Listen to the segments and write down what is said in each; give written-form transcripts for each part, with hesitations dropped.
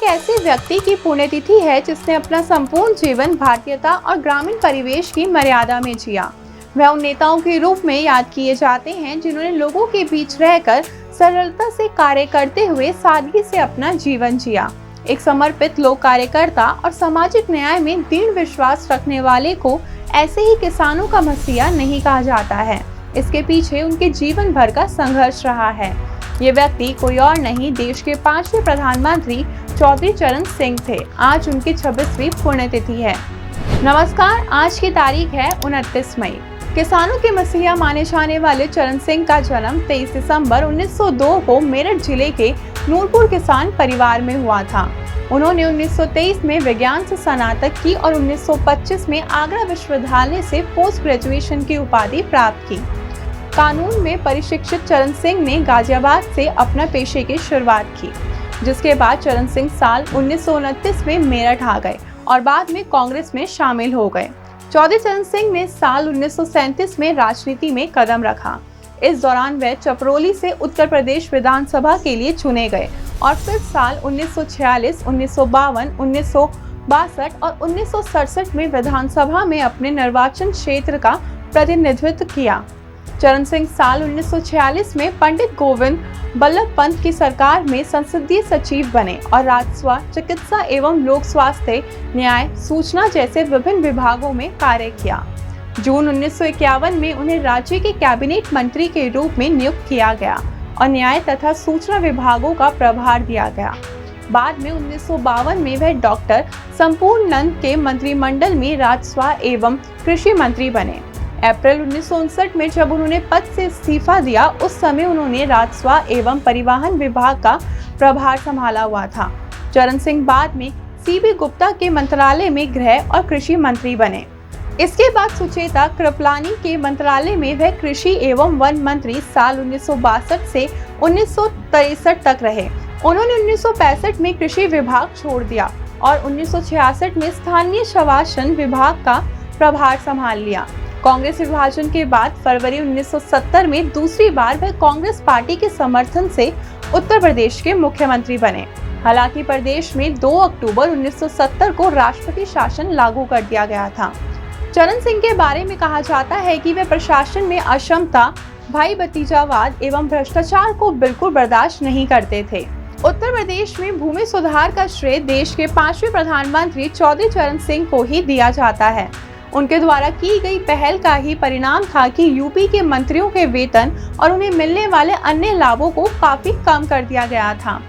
ऐसे व्यक्ति की पुण्यतिथि है जिसने अपना संपूर्ण जीवन भारतीयता और ग्रामीण परिवेश की मर्यादा में जिया। वह उन नेताओं के रूप में याद किए जाते हैं जिन्होंने लोगों के बीच रहकर सरलता से कार्य करते हुए सादगी से अपना जीवन जिया। एक समर्पित लोक कार्यकर्ता और सामाजिक न्याय में दृढ़ विश्वास रखने वाले को ऐसे ही किसानों का मसीहा नहीं कहा जाता है। इसके पीछे उनके जीवन भर का संघर्ष रहा है। ये व्यक्ति कोई और नहीं, देश के 5वें प्रधानमंत्री चौधरी चरण सिंह थे। आज उनकी 26वीं पुण्यतिथि है। नमस्कार, आज की तारीख है 29 मई। किसानों के मसीहा माने जाने वाले चरण सिंह का जन्म 23 दिसंबर 1902 को मेरठ जिले के नूरपुर किसान परिवार में हुआ था। उन्होंने 1923 में विज्ञान से स्नातक की और 1925 में आगरा विश्वविद्यालय से पोस्ट ग्रेजुएशन की उपाधि प्राप्त की। कानून में परिशिक्षित चरण सिंह ने गाजियाबाद से अपना पेशे की शुरुआत की, जिसके बाद चरण सिंह साल 1929 में मेरठ आ गए और बाद में कांग्रेस में शामिल हो गए। चौधरी चरण सिंह ने साल 1937 में राजनीति में कदम रखा। इस दौरान वह चपरोली से उत्तर प्रदेश विधानसभा के लिए चुने गए और फिर साल 1946, 1952, 1962 और 1967 में विधानसभा में अपने निर्वाचन क्षेत्र का प्रतिनिधित्व किया। चरण सिंह साल 1946 में पंडित गोविंद बल्लभ पंत की सरकार में संसदीय सचिव बने और राजस्व, चिकित्सा एवं लोक स्वास्थ्य, न्याय, सूचना जैसे विभिन्न विभागों में कार्य किया। जून 1951 में उन्हें राज्य के कैबिनेट मंत्री के रूप में नियुक्त किया गया और न्याय तथा सूचना विभागों का प्रभार दिया गया। बाद में 1952 में वह डॉक्टर संपूर्ण नंद के मंत्रिमंडल में राजस्व एवं कृषि मंत्री बने। अप्रैल 1959 में जब उन्होंने पद से इस्तीफा दिया, उस समय उन्होंने राजस्व एवं परिवहन विभाग का प्रभार संभाला हुआ था। चरण सिंह बाद में सीबी गुप्ता के मंत्रालय में गृह और कृषि मंत्री बने। इसके बाद सुचेता कृपलानी के मंत्रालय में वह कृषि एवं वन मंत्री साल 1962 से 1963 तक रहे। उन्होंने 1965 में कृषि विभाग छोड़ दिया और 1966 में स्थानीय शासन विभाग का प्रभार संभाल लिया। कांग्रेस विभाजन के बाद फरवरी 1970 में दूसरी बार वह कांग्रेस पार्टी के समर्थन से उत्तर प्रदेश के मुख्यमंत्री बने। हालांकि प्रदेश में 2 अक्टूबर 1970 को राष्ट्रपति शासन लागू कर दिया गया था। चरण सिंह के बारे में कहा जाता है कि वे प्रशासन में अक्षमता, भाई भतीजावाद एवं भ्रष्टाचार को बिल्कुल बर्दाश्त नहीं करते थे। उत्तर प्रदेश में भूमि सुधार का श्रेय देश के 5वें प्रधानमंत्री चौधरी चरण सिंह को ही दिया जाता है। उनके द्वारा की गई पहल का ही परिणाम था कि यूपी के मंत्रियों के वेतन और उन्हें मिलने वाले अन्य लाभों को काफी कम कर दिया गया था।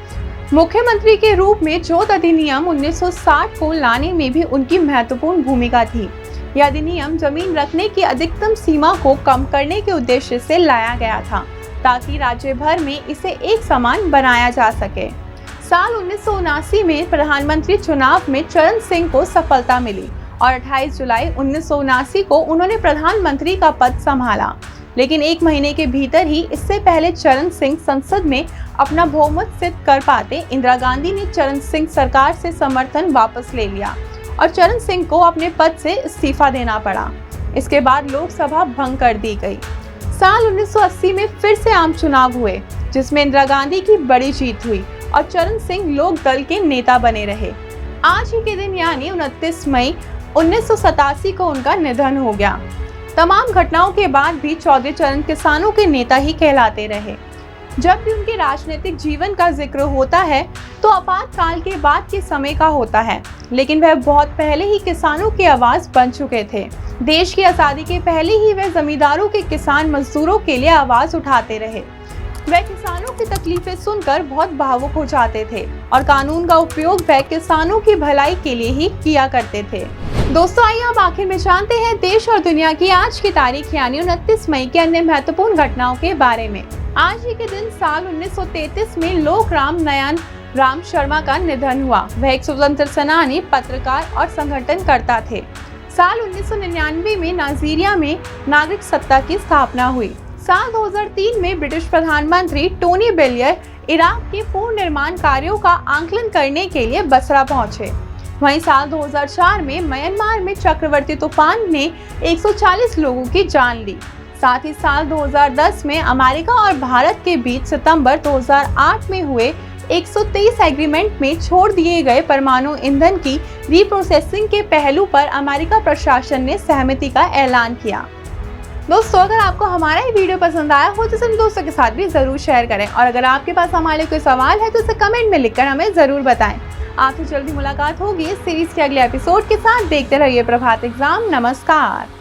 मुख्यमंत्री के रूप में जोत अधिनियम 1960 को लाने में भी उनकी महत्वपूर्ण भूमिका थी। यह अधिनियम जमीन रखने की अधिकतम सीमा को कम करने के उद्देश्य से लाया गया था, ताकि राज्य भर में इसे एक समान बनाया जा सके। साल 1979 में प्रधानमंत्री चुनाव में चरण सिंह को सफलता मिली और 28 जुलाई 1979 को उन्होंने प्रधानमंत्री का पद संभाला। लेकिन एक महीने के भीतर ही इससे पहले चरण सिंह संसद में अपना बहुमत सिद्ध कर पाते, इंदिरा गांधी ने चरण सिंह सरकार से समर्थन वापस ले लिया और चरण सिंह को अपने पद से इस्तीफा देना पड़ा। इसके बाद लोकसभा भंग कर दी गई। साल 1980 में फिर से आम चुनाव हुए, जिसमें इंदिरा गांधी की बड़ी जीत हुई और चरण सिंह लोक दल के नेता बने रहे। आज ही के दिन यानी 29 मई 1987 को उनका निधन हो गया। तमाम घटनाओं के बाद भी चौधरी चरण किसानों के नेता ही कहलाते रहे। जब भी उनके राजनीतिक जीवन का जिक्र होता है तो आपातकाल के बाद के समय का होता है, लेकिन वह बहुत पहले ही किसानों की आवाज बन चुके थे। देश की आजादी के पहले ही वह जमींदारों के किसान मजदूरों के लिए आवाज उठाते रहे। वह किसानों की तकलीफें सुनकर बहुत भावुक हो जाते थे और कानून का उपयोग वह किसानों की भलाई के लिए ही किया करते थे। दोस्तों, आइए अब आखिर में जानते हैं देश और दुनिया की आज की तारीख यानी 29 मई के अन्य महत्वपूर्ण घटनाओं के बारे में। आज ही के दिन साल 1933 में लोकराम नयन राम शर्मा का निधन हुआ। वह एक स्वतंत्र सेनानी, पत्रकार और संगठनकर्ता थे। साल 1999 में नाइजीरिया में नागरिक सत्ता की स्थापना हुई। साल 2003 में ब्रिटिश प्रधानमंत्री टोनी ब्लेयर इराक के पुनर्निर्माण कार्यों का आकलन करने के लिए बसरा पहुंचे। वहीं साल 2004 में म्यांमार में चक्रवाती तूफान ने 140 लोगों की जान ली। साथ ही साल 2010 में अमेरिका और भारत के बीच सितंबर 2008 में हुए 123 एग्रीमेंट में छोड़ दिए गए परमाणु ईंधन की रीप्रोसेसिंग के पहलू पर अमेरिका प्रशासन ने सहमति का ऐलान किया। दोस्तों, अगर आपको हमारा ये वीडियो पसंद आया हो तो इसे अपने दोस्तों के साथ भी जरूर शेयर करें, और अगर आपके पास हमारे लिए कोई सवाल है तो उसे कमेंट में लिखकर हमें जरूर बताएं। आपसे जल्दी मुलाकात होगी इस सीरीज के अगले एपिसोड के साथ। देखते रहिए प्रभात एग्जाम। नमस्कार।